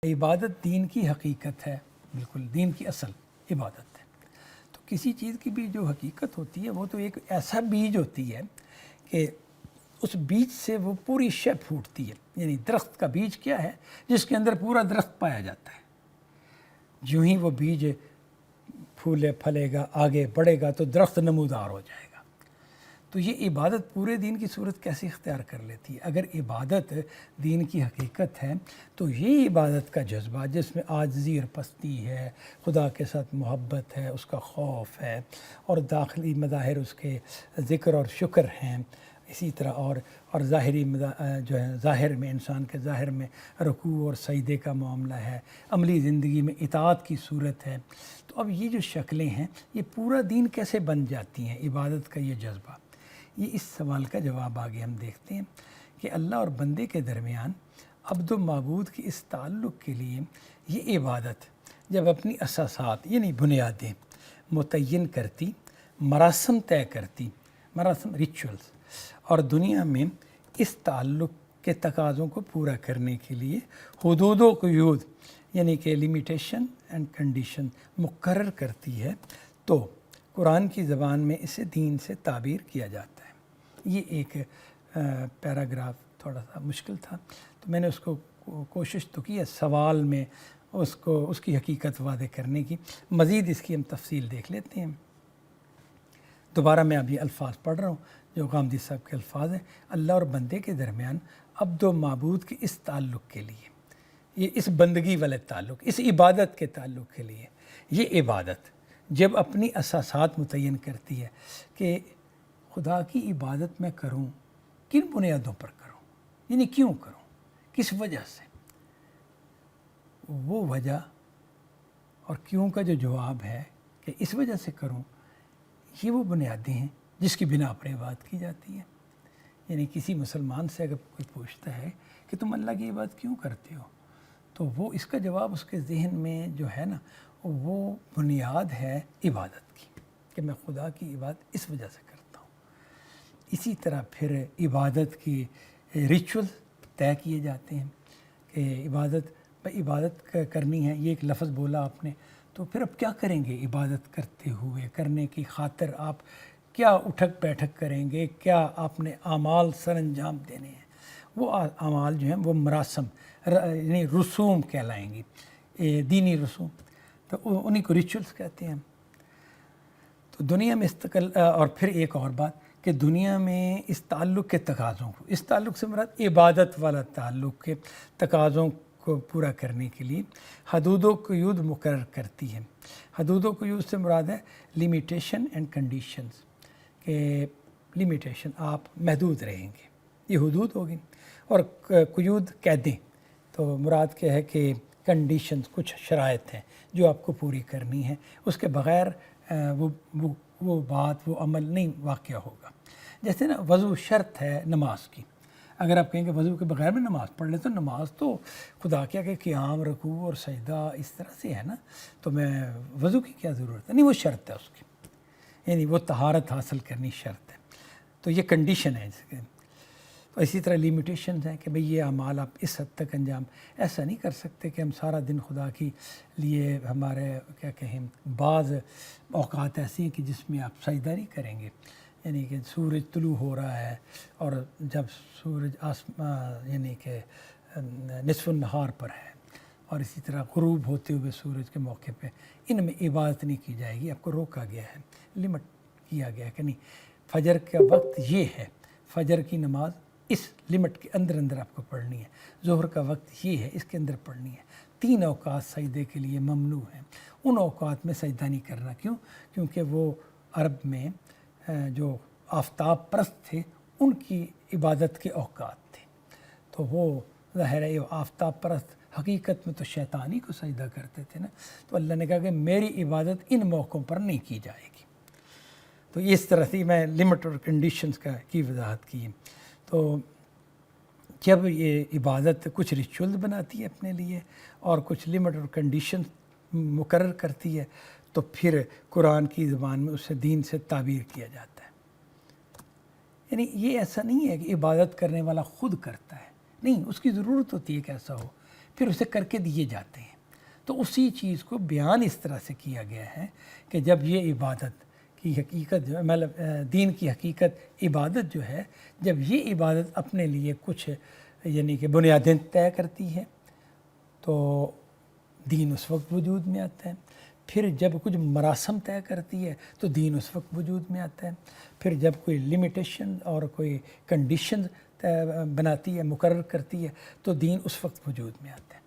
عبادت دین کی حقیقت ہے، بالکل دین کی اصل عبادت ہے۔ تو کسی چیز کی بھی جو حقیقت ہوتی ہے وہ تو ایک ایسا بیج ہوتی ہے کہ اس بیج سے وہ پوری شے پھوٹتی ہے۔ یعنی درخت کا بیج کیا ہے؟ جس کے اندر پورا درخت پایا جاتا ہے۔ جو ہی وہ بیج پھولے پھلے گا، آگے بڑھے گا تو درخت نمودار ہو جائے گا۔ تو یہ عبادت پورے دین کی صورت کیسے اختیار کر لیتی ہے؟ اگر عبادت دین کی حقیقت ہے تو یہ عبادت کا جذبہ جس میں عاجزی اور پستی ہے، خدا کے ساتھ محبت ہے، اس کا خوف ہے، اور داخلی مظاہر اس کے ذکر اور شکر ہیں، اسی طرح اور ظاہری جو ہے ظاہر میں انسان کے ظاہر میں رکوع اور سجدے کا معاملہ ہے، عملی زندگی میں اطاعت کی صورت ہے۔ تو اب یہ جو شکلیں ہیں یہ پورا دین کیسے بن جاتی ہیں؟ عبادت کا یہ جذبہ، یہ اس سوال کا جواب آگے ہم دیکھتے ہیں کہ اللہ اور بندے کے درمیان عبد و معبود کے اس تعلق کے لیے یہ عبادت جب اپنی اساسات یعنی بنیادیں متعین کرتی، مراسم طے کرتی، مراسم ریچولز، اور دنیا میں اس تعلق کے تقاضوں کو پورا کرنے کے لیے حدود و قیود یعنی کہ لمیٹیشن اینڈ کنڈیشن مقرر کرتی ہے، تو قرآن کی زبان میں اسے دین سے تعبیر کیا جاتا ہے۔ یہ ایک پیراگراف تھوڑا سا مشکل تھا، تو میں نے اس کو کوشش تو کی ہے سوال میں اس کی حقیقت واضح کرنے کی۔ مزید اس کی ہم تفصیل دیکھ لیتے ہیں۔ دوبارہ میں اب یہ الفاظ پڑھ رہا ہوں جو غامدی صاحب کے الفاظ ہیں۔ اللہ اور بندے کے درمیان عبد و معبود کے اس تعلق کے لیے، یہ اس بندگی والے تعلق، اس عبادت کے تعلق کے لیے، یہ عبادت جب اپنی اساسات متعین کرتی ہے کہ خدا کی عبادت میں کروں، کن بنیادوں پر کروں، یعنی کیوں کروں، کس وجہ سے، وہ وجہ اور کیوں کا جو جواب ہے کہ اس وجہ سے کروں، یہ وہ بنیادیں ہیں جس کی بنا پر عبادت کی جاتی ہے۔ یعنی کسی مسلمان سے اگر کوئی پوچھتا ہے کہ تم اللہ کی عبادت کیوں کرتے ہو، تو وہ اس کا جواب اس کے ذہن میں جو ہے نا وہ بنیاد ہے عبادت کی، کہ میں خدا کی عبادت اس وجہ سے کرتا ہوں۔ اسی طرح پھر عبادت کی ریچول طے کیے جاتے ہیں کہ عبادت کرنی ہے، یہ ایک لفظ بولا آپ نے، تو پھر اب کیا کریں گے عبادت کرتے ہوئے؟ کرنے کی خاطر آپ کیا اٹھک بیٹھک کریں گے؟ کیا آپ نے اعمال سر انجام دینے ہیں؟ وہ اعمال جو ہیں وہ مراسم یعنی رسوم کہلائیں گی، دینی رسوم، تو انہیں کو ریچولز کہتے ہیں۔ تو دنیا میں اور پھر ایک اور بات کہ دنیا میں اس تعلق کے تقاضوں کو، اس تعلق سے مراد عبادت والا تعلق کے تقاضوں کو پورا کرنے کے لیے حدود و قیود مقرر کرتی ہے۔ حدود و قیود سے مراد ہے لمیٹیشن اینڈ کنڈیشنز، کہ لمیٹیشن آپ محدود رہیں گے، یہ حدود ہوگی، اور قیود قیدیں، تو مراد کیا ہے کہ کنڈیشنز کچھ شرائط ہیں جو آپ کو پوری کرنی ہے، اس کے بغیر وہ بات وہ عمل نہیں واقع ہوگا۔ جیسے نا وضو شرط ہے نماز کی، اگر آپ کہیں کہ وضو کے بغیر میں نماز پڑھ لیں تو نماز تو خدا کیا کہ قیام، رکوع اور سجدہ اس طرح سے ہے نا، تو میں وضو کی کیا ضرورت ہے؟ نہیں، وہ شرط ہے اس کی، یعنی وہ طہارت حاصل کرنی شرط ہے، تو یہ کنڈیشن ہے اس کے۔ تو اسی طرح لیمیٹیشنز ہیں کہ بھئی یہ اعمال آپ اس حد تک انجام، ایسا نہیں کر سکتے کہ ہم سارا دن خدا کی لیے، ہمارے کیا کہیں بعض اوقات ایسی ہیں کہ جس میں آپ سجدہ نہیں کریں گے، یعنی کہ سورج طلوع ہو رہا ہے اور جب سورج یعنی کہ نصف النہار پر ہے، اور اسی طرح غروب ہوتے ہوئے سورج کے موقع پہ، ان میں عبادت نہیں کی جائے گی، آپ کو روکا گیا ہے، لمٹ کیا گیا ہے کہ نہیں، فجر کا وقت یہ ہے، فجر کی نماز اس لمٹ کے اندر آپ کو پڑھنی ہے، ظہر کا وقت یہ ہے، اس کے اندر پڑھنی ہے، 3 اوقات سجدے کے لیے ممنوع ہیں، ان اوقات میں سجدہ نہیں کرنا، کیونکہ وہ عرب میں جو آفتاب پرست تھے ان کی عبادت کے اوقات تھے، تو وہ ظاہر ہے آفتاب پرست حقیقت میں تو شیطانی کو سجدہ کرتے تھے نا، تو اللہ نے کہا کہ میری عبادت ان موقعوں پر نہیں کی جائے گی۔ تو اس طرح سے میں لمٹ اور کنڈیشنز کی وضاحت کی ہے۔ تو جب یہ عبادت کچھ ریچولز بناتی ہے اپنے لیے اور کچھ لمٹ اور کنڈیشن مقرر کرتی ہے، تو پھر قرآن کی زبان میں اسے دین سے تعبیر کیا جاتا ہے۔ یعنی یہ ایسا نہیں ہے کہ عبادت کرنے والا خود کرتا ہے، نہیں، اس کی ضرورت ہوتی ہے کہ ایسا ہو، پھر اسے کر کے دیے جاتے ہیں۔ تو اسی چیز کو بیان اس طرح سے کیا گیا ہے کہ جب یہ عبادت کی حقیقت جو ہے، مطلب دین کی حقیقت عبادت جو ہے، جب یہ عبادت اپنے لیے کچھ یعنی کہ بنیادیں طے کرتی ہے تو دین اس وقت وجود میں آتا ہے۔ پھر جب کچھ مراسم طے کرتی ہے تو دین اس وقت وجود میں آتا ہے۔ پھر جب کوئی لمیٹیشن اور کوئی کنڈیشن بناتی ہے، مقرر کرتی ہے، تو دین اس وقت وجود میں آتا ہے۔